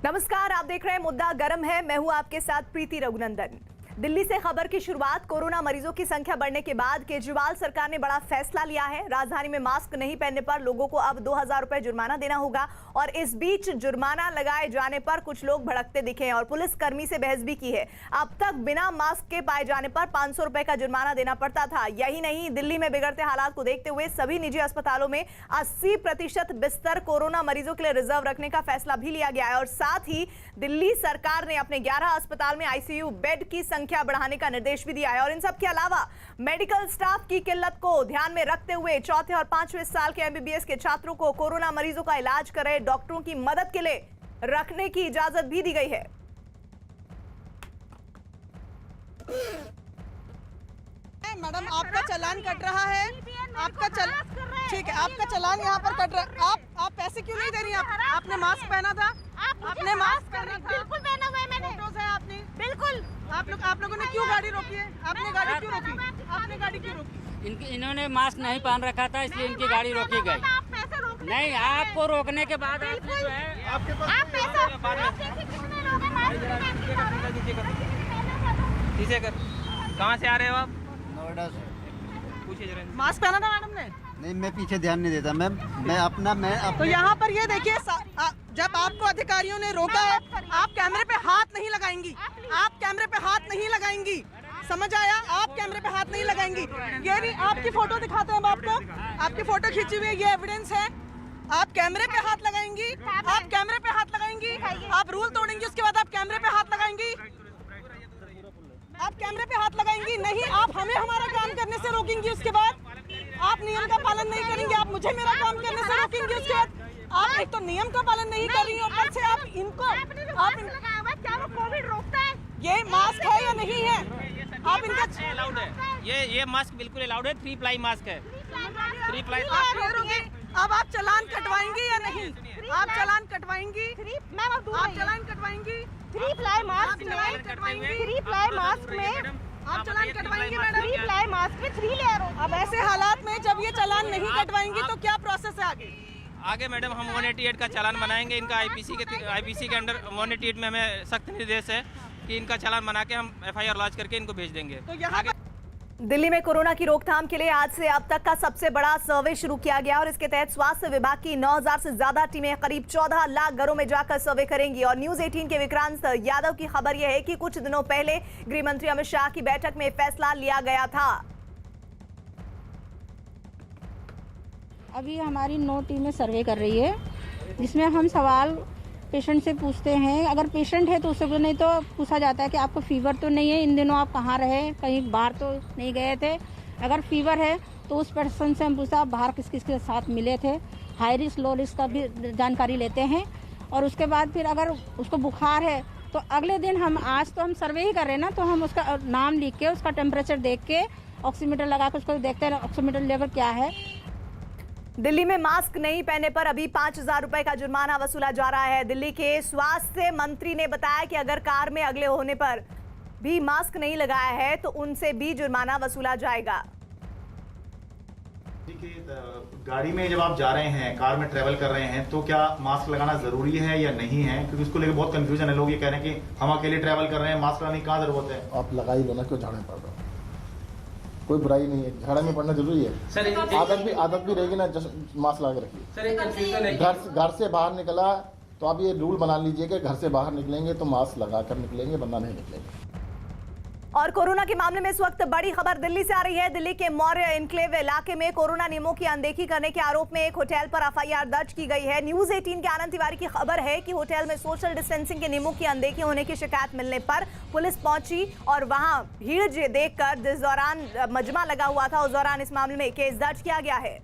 नमस्कार, आप देख रहे हैं मुद्दा गर्म है। मैं हूं आपके साथ प्रीति रघुनंदन। दिल्ली से खबर की शुरुआत। कोरोना मरीजों की संख्या बढ़ने के बाद केजरीवाल सरकार ने बड़ा फैसला लिया है। राजधानी में मास्क नहीं पहनने पर लोगों को अब 2000 रुपए जुर्माना देना होगा और इस बीच जुर्माना लगाए जाने पर कुछ लोग भड़कते दिखे हैं और पुलिस कर्मी से बहस भी की है। अब तक बिना मास्क के पाए जाने पर 500 रुपए का जुर्माना देना पड़ता था। यही नहीं, दिल्ली में बिगड़ते हालात को देखते हुए सभी निजी अस्पतालों में 80% बिस्तर कोरोना मरीजों के लिए रिजर्व रखने का फैसला भी लिया गया है और साथ ही दिल्ली सरकार ने अपने 11 अस्पताल में आईसीयू बेड की संख्या बढ़ाने का निर्देश भी दिया है। और इन सब के अलावा मेडिकल स्टाफ की किल्लत को ध्यान में रखते हुए चौथे और 5वें साल के एमबीबीएस के छात्रों को कोरोना मरीजों का इलाज कर रहे डॉक्टरों की मदद के लिए रखने की इजाजत भी दी गई है। मैडम, आपका चालान कट रहा है। आपका ठीक है, आपका चालान यहाँ पर कट रहा है। आप पैसे क्यों नहीं दे रही? आपने मास्क पहना था। आपने मास्क पहना था। बिल्कुल पहना हुआ है मैंने। फोटोज है आपने। बिल्कुल। आप लोगों ने क्यों गाड़ी रोकी है? आपने गाड़ी क्यों रोकी? आपने गाड़ी क्यों रोकी? इन्होंने मास्क नहीं पहन रखा था, इसलिए इनकी गाड़ी रोकी गई। आप पैसे रोकने नहीं, आपको रोकने के बाद आपने जो है आप पैसा कितने लोग हैं पीछे कर। कहाँ से आ रहे हो आप? नोएडा से। पूछिए जरा। मास्क पहना था मैडम ने? नहीं, मैं पीछे ध्यान नहीं देता मैम। मैं अपना तो यहाँ पर ये देखिए, जब आपको अधिकारियों ने रोका है, आप कैमरे पे हाथ नहीं लगाएंगी। आप कैमरे पे हाथ नहीं लगाएंगी, समझ आया? आप कैमरे पे हाथ नहीं लगाएंगी। ये नहीं, आपकी फोटो दिखाते हैं हम आपको। आपकी फोटो खींची हुई है, ये एविडेंस है। आप कैमरे पे हाथ लगाएंगी, आप कैमरे पे हाथ लगाएंगी, आप रूल तोड़ेंगी, उसके बाद आप कैमरे पे हाथ लगाएंगी। आप कैमरे पे हाथ लगाएंगी नहीं, आप हमें हमारा काम करने से रोकेंगी। उसके बाद आप नियम का पालन नहीं करेंगे, आप मुझे मेरा काम करने से रोकेंगे। उसके बाद आप एक तो नियम का पालन नहीं कर रही हैं, ऊपर से आप इनको क्या वो कोविड रोकता है? ये मास्क है या नहीं है? आप इनका अलाउड है। ये मास्क बिल्कुल अलाउड है। 3 प्लाई मास्क है। 3 प्लाई। अब आप चालान कटवाएंगी या नहीं? आप चालान कटवाएंगी? आप चालान कटवाएंगी? 3 प्लाई मास्क में चालान कटवाएंगी? 3 प्लाई मास्क में आप चालान कटवाएंगी मैडम? 3 प्लाई मास्क में 3 लेयर हो। अब ऐसे हालात में जब ये चालान नहीं कटवाएंगी तो क्या प्रोसेस है आगे? आगे मैडम हम 188 का चालान बनाएंगे। इनका आईपीसी के अंडर 188 में हमें सख्त निर्देश है कि इनका चालान बना के हम एफआईआर लॉन्च करके इनको भेज देंगे। तो यहाँ दिल्ली में कोरोना की रोकथाम के लिए आज से अब तक का सबसे बड़ा सर्वे शुरू किया गया और इसके तहत स्वास्थ्य विभाग की 9000 से ज्यादा टीमें करीब 14 लाख घरों में जाकर सर्वे करेंगी। और न्यूज 18 के विक्रांत यादव की खबर यह है कि कुछ दिनों पहले गृह मंत्री अमित शाह की बैठक में फैसला लिया गया था। अभी हमारी 9 टीमें सर्वे कर रही है, जिसमें हम सवाल पेशेंट से पूछते हैं। अगर पेशेंट है तो उससे नहीं तो पूछा जाता है कि आपको फीवर तो नहीं है, इन दिनों आप कहाँ रहे, कहीं बाहर तो नहीं गए थे। अगर फीवर है तो उस पर्सन से हम पूछा आप बाहर किस किस के साथ मिले थे, हाई रिस्क लो रिस्क का भी जानकारी लेते हैं। और उसके बाद फिर अगर उसको बुखार है तो अगले दिन आज तो हम सर्वे ही कर रहे हैं ना, तो हम उसका नाम लिख के उसका टेम्परेचर देख के ऑक्सीमीटर लगा के उसको देखते हैं ऑक्सीमीटर लेवल क्या है। दिल्ली में मास्क नहीं पहनने पर अभी 5000 रुपए का जुर्माना वसूला जा रहा है। दिल्ली के स्वास्थ्य मंत्री ने बताया कि अगर कार में अगले होने पर भी मास्क नहीं लगाया है तो उनसे भी जुर्माना वसूला जाएगा। गाड़ी में जब आप जा रहे हैं, कार में ट्रेवल कर रहे हैं, तो क्या मास्क लगाना जरूरी है या नहीं है? क्योंकि उसको लेकर बहुत कंफ्यूजन है। लोग ये कह रहे हैं कि हम अकेले ट्रेवल कर रहे हैं, मास्क लगाने की क्या जरूरत है? आप लगा ही लो ना, क्यों झाड़े पड़ रहे हो? कोई बुराई नहीं है, झाड़ा में पड़ना जरूरी है। सर आदत भी रहेगी ना, जस्ट मास्क लगा के रखिए। सर, एक कंफ्यूजन है। घर से बाहर निकला तो आप ये रूल बना लीजिए कि घर से बाहर निकलेंगे तो मास्क लगा कर निकलेंगे, वरना नहीं निकलेंगे। और कोरोना के मामले में इस वक्त बड़ी खबर दिल्ली से आ रही है। दिल्ली के मौर्य एन्क्लेव इलाके में कोरोना नियमों की अनदेखी करने के आरोप में एक होटल पर एफआईआर दर्ज की गई है। न्यूज 18 के आनंद तिवारी की खबर है कि होटल में सोशल डिस्टेंसिंग के नियमों की अनदेखी होने की शिकायत मिलने पर पुलिस पहुंची और वहां भीड़ देखकर जिस दौरान मजमा लगा हुआ था, उस दौरान इस मामले में केस दर्ज किया गया है।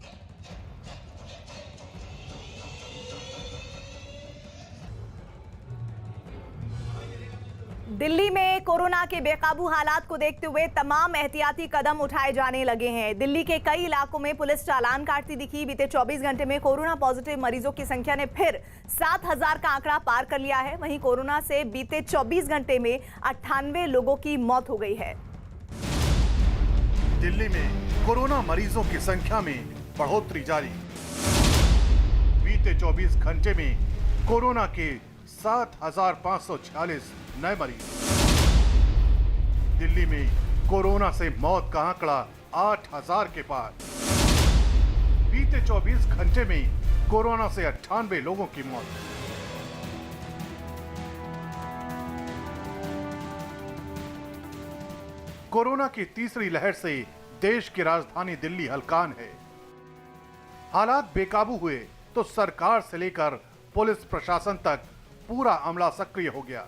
दिल्ली में कोरोना के बेकाबू हालात को देखते हुए तमाम एहतियाती कदम उठाए जाने लगे हैं। दिल्ली के कई इलाकों में पुलिस चालान काटती दिखी। बीते 24 घंटे में कोरोना पॉजिटिव मरीजों की संख्या ने फिर 7000 का आंकड़ा पार कर लिया है। वहीं कोरोना से बीते 24 घंटे में 98 लोगों की मौत हो गई है। दिल्ली में कोरोना मरीजों की संख्या में बढ़ोतरी जारी। बीते 24 घंटे में कोरोना के 7,546 नए मरीज। दिल्ली में कोरोना से मौत का आंकड़ा 8,000 के पार। बीते 24 घंटे में कोरोना से 98 लोगों की मौत। कोरोना की तीसरी लहर से देश की राजधानी दिल्ली हलकान है। हालात बेकाबू हुए तो सरकार से लेकर पुलिस प्रशासन तक पूरा अमला सक्रिय हो गया।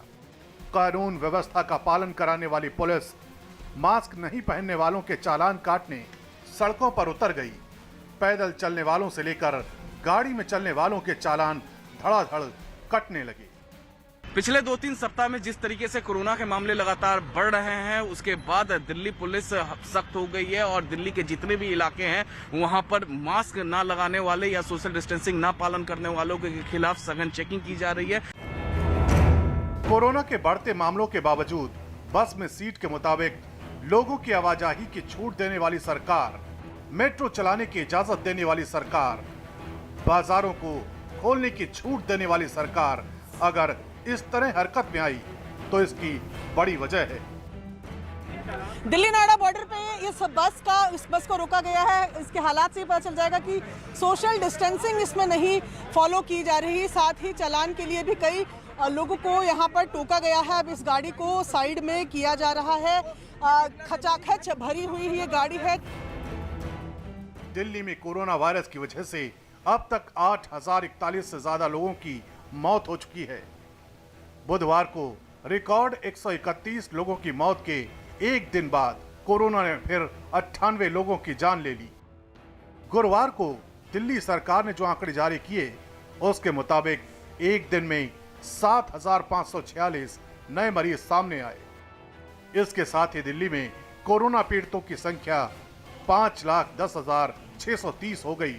कानून व्यवस्था का पालन कराने वाली पुलिस मास्क नहीं पहनने वालों के चालान काटने सड़कों पर उतर गई। पैदल चलने वालों से लेकर गाड़ी में चलने वालों के चालान धड़ाधड़ कटने लगे। पिछले 2-3 सप्ताह में जिस तरीके से कोरोना के मामले लगातार बढ़ रहे हैं, उसके बाद दिल्ली पुलिस सख्त हो गई है और दिल्ली के जितने भी इलाके हैं वहां पर मास्क ना लगाने वाले या सोशल डिस्टेंसिंग ना पालन करने वालों के खिलाफ सघन चेकिंग की जा रही है। कोरोना के बढ़ते मामलों के बावजूद बस में सीट के मुताबिक लोगों की आवाजाही की छूट देने वाली सरकार, मेट्रो चलाने की इजाजत देने वाली सरकार, बाजारों को खोलने की छूट देने वाली सरकार अगर इस तरह हरकत में आई तो इसकी बड़ी वजह है। दिल्ली नोएडा बॉर्डर पे इस बस को रोका गया है। इसके हालात से ही पता चल जाएगा कि सोशल डिस्टेंसिंग इसमें नहीं फॉलो की जा रही। साथ ही चालान के लिए भी कई लोगों को यहाँ पर टोका गया है। अब इस गाड़ी को साइड में किया जा रहा है। खचाखच भरी हुई ये गाड़ी है। दिल्ली में कोरोना वायरस की वजह से अब तक 8,041 से ज्यादा लोगों की मौत हो चुकी है। बुधवार को रिकॉर्ड 131 लोगों की मौत के एक दिन बाद कोरोना ने फिर 98 लोगों की जान ले ली। गुरुवार को दिल्ली सरकार ने जो आंकड़े जारी किए उसके मुताबिक एक दिन में 7,546 नए मरीज सामने आए। इसके साथ ही दिल्ली में कोरोना पीड़ितों की संख्या 5,10,630 हो गई।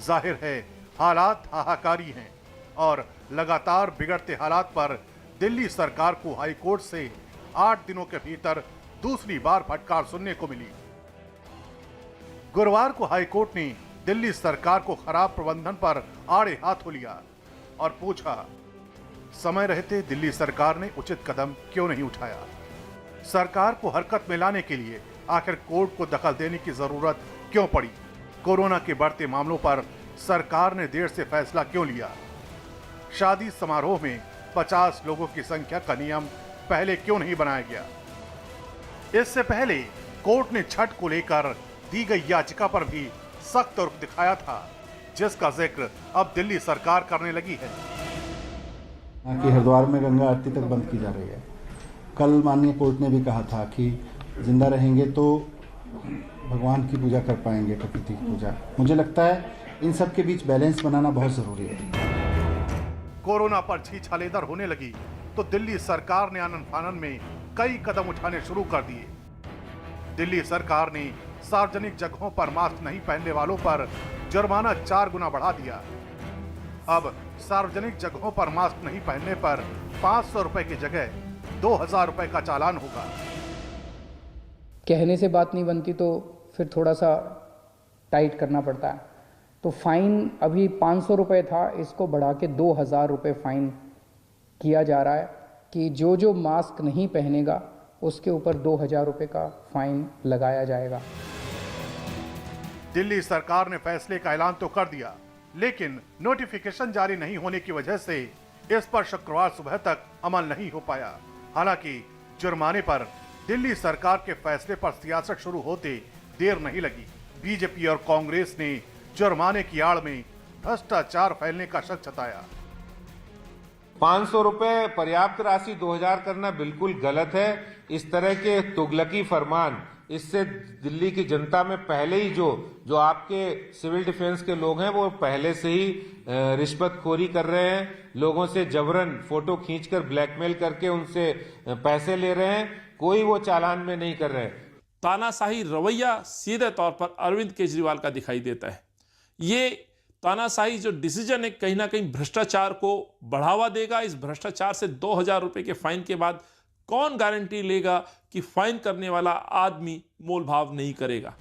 जाहिर है हालात हाहाकारी हैं और लगातार बिगड़ते हालात पर दिल्ली सरकार को हाई कोर्ट से 8 दिनों के भीतर दूसरी बार फटकार सुनने को मिली। गुरुवार को हाई कोर्ट ने दिल्ली सरकार को खराब प्रबंधन पर आड़े हाथों लिया और पूछा, समय रहते दिल्ली सरकार ने उचित कदम क्यों नहीं उठाया? सरकार को हरकत में लाने के लिए आखिर कोर्ट को दखल देने की जरूरत क्यों पड़ी? कोरोना के बढ़ते मामलों पर सरकार ने देर से फैसला क्यों लिया? शादी समारोह में 50 लोगों की संख्या का नियम पहले क्यों नहीं बनाया गया? इससे पहले कोर्ट ने छठ को लेकर दी गई याचिका पर भी सख्त रुख दिखाया था, जिसका जिक्र अब दिल्ली सरकार करने लगी है। हरिद्वार में गंगा आरती तक बंद की जा रही है। कल माननीय कोर्ट ने भी कहा था कि जिंदा रहेंगे तो भगवान की पूजा कर पाएंगे, प्रकृति की पूजा। मुझे लगता है इन सब के बीच बैलेंस बनाना बहुत जरूरी है। कोरोना पर छीछालेदर होने लगी तो दिल्ली सरकार ने आनन फानन में कई कदम उठाने शुरू कर दिए। दिल्ली सरकार ने सार्वजनिक जगहों पर मास्क नहीं पहनने वालों पर जुर्माना 4 गुना बढ़ा दिया। अब सार्वजनिक जगहों पर मास्क नहीं पहनने पर 500 रुपए की जगह 2,000 रुपए का चालान होगा। कहने से बात नहीं बनती तो फिर थोड़ा सा टाइट करना पड़ता है। तो फाइन अभी 500 रुपये था, इसको बढ़ा के 2,000 रुपये फाइन किया जा रहा है कि जो मास्क नहीं पहनेगा उसके ऊपर 2,000 रुपये का फाइन लगाया जाएगा। दिल्ली सरकार ने फैसले का ऐलान तो कर दिया, लेकिन नोटिफिकेशन जारी नहीं होने की वजह से इस पर शुक्रवार सुबह तक अमल नहीं हो पाया। हालांकि जुर्माने पर दिल्ली सरकार के फैसले पर सियासत शुरू होते देर नहीं लगी। बीजेपी और कांग्रेस ने जुर्माने की आड़ में भ्रष्टाचार फैलने का शक जताया। 500 रुपए पर्याप्त राशि 2,000 करना बिल्कुल गलत है। इस तरह के तुगलकी फरमान, इससे दिल्ली की जनता में पहले ही जो आपके सिविल डिफेंस के लोग हैं वो पहले से ही रिश्वतखोरी कर रहे हैं। लोगों से जबरन फोटो खींचकर ब्लैकमेल करके उनसे पैसे ले रहे हैं। कोई वो चालान में नहीं कर रहे हैं। तानाशाही रवैया सीधे तौर पर अरविंद केजरीवाल का दिखाई देता है। ये तानाशाही जो डिसीजन है कहीं ना कहीं भ्रष्टाचार को बढ़ावा देगा। इस भ्रष्टाचार से 2,000 रुपए के फाइन के बाद कौन गारंटी लेगा कि फाइन करने वाला आदमी मोल भाव नहीं करेगा?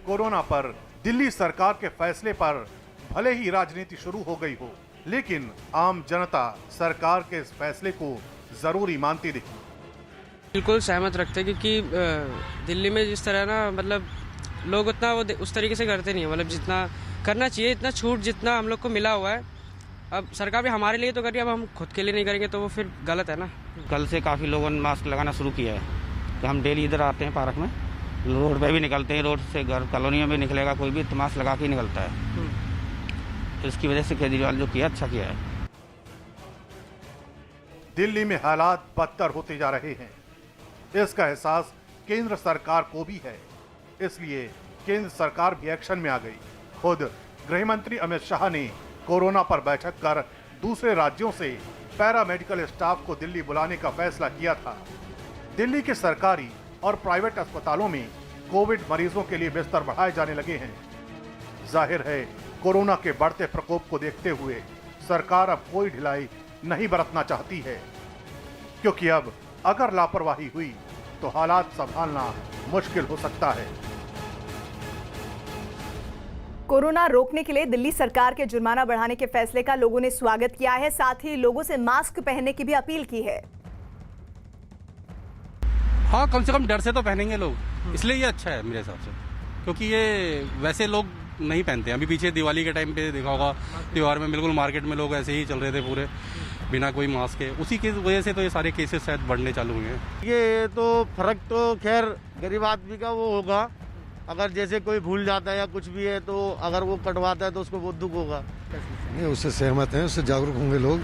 कोरोना पर दिल्ली सरकार के फैसले पर भले ही राजनीति शुरू हो गई हो, लेकिन आम जनता सरकार के इस फैसले को जरूरी मानती दिखी। बिल्कुल सहमत रखते हैं, क्योंकि दिल्ली में जिस तरह ना मतलब लोग उतना वो उस तरीके से करते नहीं है, मतलब जितना करना चाहिए, इतना छूट जितना हम लोग को मिला हुआ है, अब सरकार भी हमारे लिए तो कर रही है, अब हम खुद के लिए नहीं करेंगे तो वो फिर गलत है ना। कल से काफ़ी लोगों ने मास्क लगाना शुरू किया है। तो हम डेली इधर आते हैं पार्क में, रोड पे भी निकलते हैं, रोड से घर कॉलोनियों में निकलेगा कोई भी तो मास्क लगा के ही निकलता है। तो इसकी वजह से केजरीवाल जो किया अच्छा किया है। दिल्ली में हालात बदतर होते जा रहे हैं, इसका एहसास केंद्र सरकार को भी है, इसलिए केंद्र सरकार भी एक्शन में आ गई। खुद गृह मंत्री अमित शाह ने कोरोना पर बैठक कर दूसरे राज्यों से पैरामेडिकल स्टाफ को दिल्ली बुलाने का फैसला किया था। दिल्ली के सरकारी और प्राइवेट अस्पतालों में कोविड मरीजों के लिए बिस्तर बढ़ाए जाने लगे हैं। जाहिर है कोरोना के बढ़ते प्रकोप को देखते हुए सरकार अब कोई ढिलाई नहीं बरतना चाहती है, क्योंकि अब अगर लापरवाही हुई तो हालात संभालना मुश्किल हो सकता है। कोरोना रोकने के लिए दिल्ली सरकार के जुर्माना बढ़ाने के फैसले का लोगों ने स्वागत किया है, साथ ही लोगों से मास्क पहनने की भी अपील की है। हाँ, कम से कम डर से तो पहनेंगे लोग, इसलिए ये अच्छा है मेरे हिसाब से, क्योंकि ये वैसे लोग नहीं पहनते हैं। अभी पीछे दिवाली के टाइम पे देखा होगा, त्योहार में बिल्कुल मार्केट में लोग ऐसे ही चल रहे थे पूरे बिना कोई मास्क के, उसी की वजह से तो ये सारे केसेस शायद बढ़ने चालू हुए हैं। ये तो फर्क तो खैर गरीब आदमी का वो होगा, अगर जैसे कोई भूल जाता है या कुछ भी है तो अगर वो कटवाता है तो उसको बहुत दुख होगा। नहीं, उससे सहमत हैं, उससे जागरूक होंगे लोग।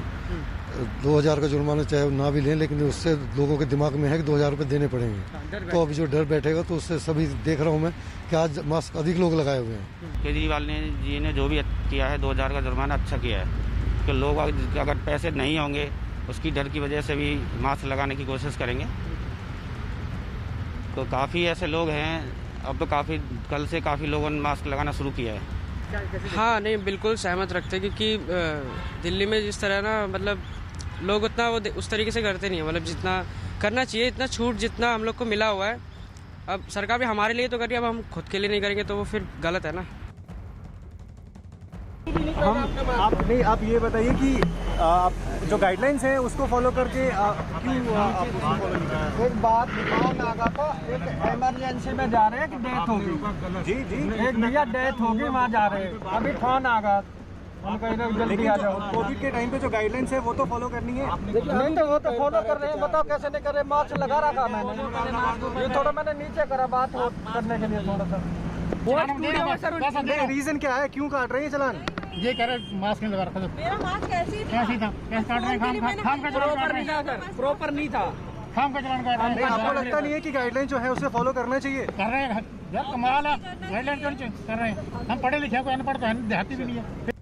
2000 का जुर्माना चाहे ना भी लें, लेकिन उससे लोगों के दिमाग में है कि 2000 रुपये देने पड़ेंगे। तो अभी जो डर बैठेगा तो उससे सभी देख रहा हूँ मैं कि आज मास्क अधिक लोग लगाए हुए हैं। केजरीवाल जी ने जो भी किया है 2000 का जुर्माना अच्छा किया है, कि लोग अगर पैसे नहीं होंगे उसकी डर की वजह से भी मास्क लगाने की कोशिश करेंगे। तो काफ़ी ऐसे लोग हैं, अब तो कल से काफ़ी लोगों ने मास्क लगाना शुरू किया है। हाँ नहीं, बिल्कुल सहमत रखते हैं, क्योंकि दिल्ली में जिस तरह ना मतलब लोग उतना वो उस तरीके से करते नहीं है, मतलब जितना करना चाहिए, इतना छूट जितना हम लोग को मिला हुआ है, अब सरकार भी हमारे लिए तो कर रही है, अब हम खुद के लिए नहीं करेंगे तो वो फिर गलत है ना। आप ये बताइए कि आप जो गाइडलाइंस हैं उसको फॉलो करके क्यों आप उसको फॉलो नहीं कर रहे? एक बात फोन आ गया था, एक इमरजेंसी में जा रहे हैं कि डेथ होगी। जी जी, एक भैया डेथ होगी, वहाँ जा रहे हैं, अभी फोन आ गया, उनको जल्दी आ जाओ। कोविड के टाइम पे जो गाइडलाइंस है वो तो फॉलो करनी है। नहीं तो वो तो फॉलो कर रहे हैं, बताओ कैसे नहीं कर रहे। मास्क लगा रखा मैंने, ये थोड़ा मैंने नीचे करा बात करने के लिए थोड़ा सा। रीजन क्या है, क्यों काट रहे हैं चलान? ये कह रहे मास्क नहीं लगा रखा था। मेरा मास्क ऐसे ही था, कैसे काट रहे हैं? खाम का चलान काट रहे हैं। प्रॉपर नहीं था, खाम का चलान काट रहे हैं। आपको लगता नहीं है कि गाइडलाइन जो है उसे फॉलो करना चाहिए? कर रहे हैं यार, कमाल है, गाइडलाइन क्यों नहीं कर रहे हैं? हम पढ़े लिखे को अनपढ़ तो है, देहाती भी नहीं है।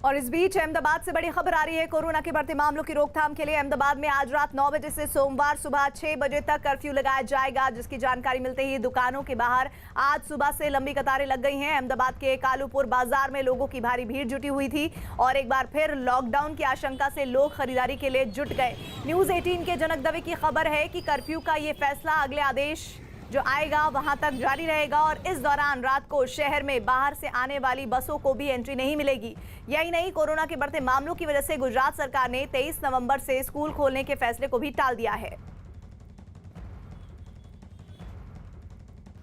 और इस बीच अहमदाबाद से बड़ी खबर आ रही है। कोरोना के बढ़ते मामलों की रोकथाम के लिए अहमदाबाद में आज रात 9 बजे से सोमवार सुबह 6 बजे तक कर्फ्यू लगाया जाएगा, जिसकी जानकारी मिलते ही दुकानों के बाहर आज सुबह से लंबी कतारें लग गई हैं। अहमदाबाद के कालूपुर बाजार में लोगों की भारी भीड़ जुटी हुई थी और एक बार फिर लॉकडाउन की आशंका से लोग खरीदारी के लिए जुट गए। न्यूज़ 18 के जनक दवे की खबर है कि कर्फ्यू का ये फैसला अगले आदेश जो आएगा वहां तक जारी रहेगा और इस दौरान रात को शहर में बाहर से आने वाली बसों को भी एंट्री नहीं मिलेगी। यही नहीं, कोरोना के बढ़ते मामलों की वजह से गुजरात सरकार ने 23 नवंबर से स्कूल खोलने के फैसले को भी टाल दिया है।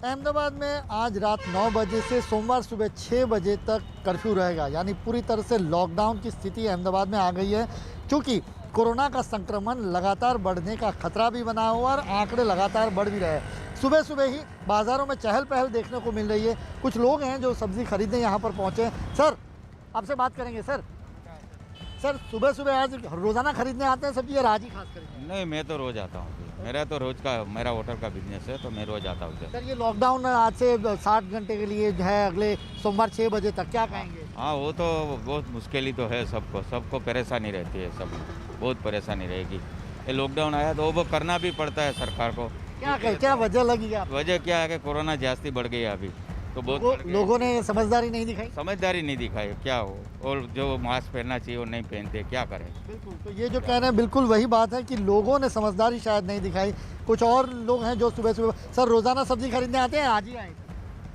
अहमदाबाद में आज रात 9 बजे से सोमवार सुबह 6 बजे तक कर्फ्यू रहेगा, यानी पूरी तरह से लॉकडाउन की स्थिति अहमदाबाद में आ गई है। क्योंकि कोरोना का संक्रमण लगातार बढ़ने का खतरा भी बना हुआ और आंकड़े लगातार बढ़ भी रहे हैं। सुबह सुबह ही बाज़ारों में चहल पहल देखने को मिल रही है। कुछ लोग हैं जो सब्ज़ी खरीदने यहाँ पर पहुँचे। सर, आपसे बात करेंगे। सर, सुबह सुबह आज रोज़ाना खरीदने आते हैं सब्ज़ी या आज ही खास खरीदने? नहीं, मैं तो रोज़ आता हूँ। मेरा होटल का बिजनेस है तो मैं रोज़ आता हूँ। सर, ये लॉकडाउन आज से 60 घंटे के लिए है, अगले सोमवार 6 बजे तक, क्या कहेंगे? हाँ, वो तो बहुत मुश्किल ही तो है, सबको परेशानी रहती है, सब बहुत परेशानी रहेगी। ये लॉकडाउन आया तो वो करना भी पड़ता है सरकार को। क्या वजह लगी आप? वजह क्या है कि कोरोना जास्ती बढ़ गई है अभी, तो बहुत लोगों ने समझदारी नहीं दिखाई। क्या हो, और जो मास्क पहनना चाहिए वो नहीं पहनते, क्या करें? बिल्कुल, तो ये जो कह रहे हैं बिल्कुल वही बात है कि लोगों ने समझदारी शायद नहीं दिखाई। कुछ और लोग हैं जो सुबह सुबह, सर रोज़ाना सब्जी खरीदने आते हैं, आज ही आए?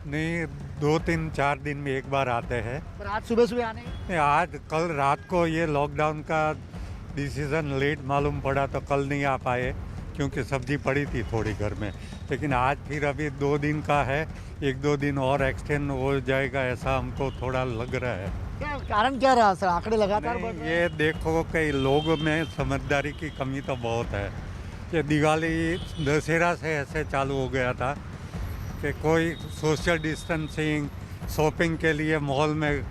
नहीं, 2-3-4 दिन में एक बार आते हैं। पर आज सुबह सुबह आने आज कल रात को ये लॉकडाउन का डिसीजन लेट मालूम पड़ा तो कल नहीं आ पाए क्योंकि सब्जी पड़ी थी थोड़ी घर में, लेकिन आज फिर अभी 2 दिन का है, 1-2 दिन और एक्सटेंड हो जाएगा ऐसा हमको थोड़ा लग रहा है। क्या कारण क्या रहा सर, आंकड़े लगातार बढ़ रहे हैं? ये देखो कि लोगों में समझदारी की कमी तो बहुत है। ये दिवाली दशहरा से ऐसे चालू हो गया था कि कोई सोशल डिस्टेंसिंग, शॉपिंग के लिए मॉल में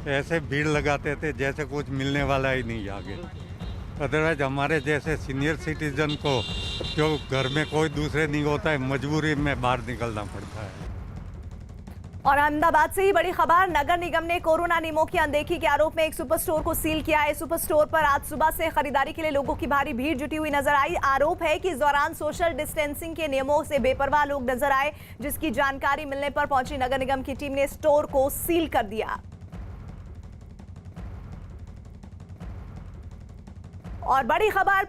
ऐसे भीड़ लगाते थे जैसे कुछ मिलने वाला ही नहीं आगे। अदरवाइज हमारे जैसे सीनियर सिटीजन को जो घर में कोई दूसरे नहीं होता है, मजबूरी में बाहर निकलना पड़ता है। और अहमदाबाद से ही बड़ी खबर, नगर निगम ने कोरोना नियमों की अनदेखी के आरोप में एक सुपर स्टोर को सील किया है। सुपर स्टोर पर आज सुबह से खरीदारी के लिए लोगों की भारी भीड़ जुटी हुई नजर आई। आरोप है कि इस दौरान सोशल डिस्टेंसिंग के नियमों से बेपरवाह लोग नजर आए, जिसकी जानकारी मिलने पर पहुंची नगर निगम की टीम ने स्टोर को सील कर दिया। और बड़ी खबर